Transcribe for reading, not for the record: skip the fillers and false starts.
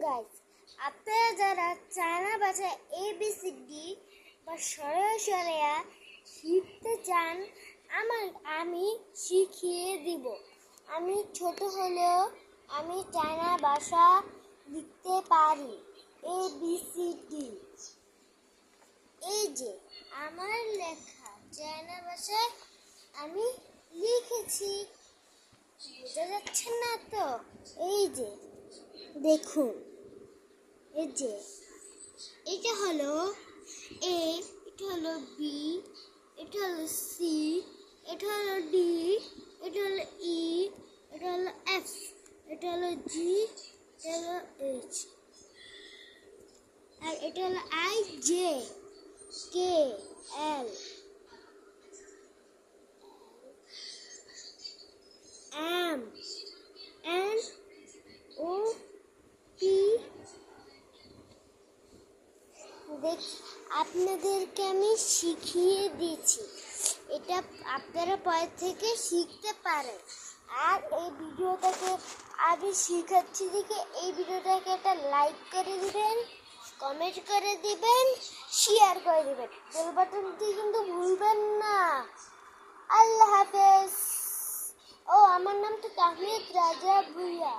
Guys, আপনারা যারা China ভাষায় ABCD বা সরয়া শিখতে চান, আমি শিখিয়ে দিব। আমি ছোট হলেও আমি চায়না ভাষা লিখতে পারি। ABCD, এই যে আমার লেখা চায়না ভাষায় আমি লিখেছি। বোঝা যাচ্ছে না তো? এই যে দেখুন, এই যে এটা হলো A, এটা হলো B, এটা হলো C, এটা হলো D, এটা হলো E, এটা হলো F, এটা হলো G, এটা হলো H, আর এটা হলো I, J, K, L, M, N, O, P। আপনাদেরকে আমি শিখিয়ে দিয়েছি, এটা আপনারা পরে থেকে শিখতে পারেন। আর এই ভিডিওটাকে আমি শিখাচ্ছি দেখে এই ভিডিওটাকে একটা লাইক করে দিবেন, কমেন্ট করে দিবেন, শেয়ার করে দিবেন, বেল বাটনটি কিন্তু ভুলবেন না। আল্লাহ হাফেজ। ও আমার নাম তো তাহমিদ রাজা ভুইয়া।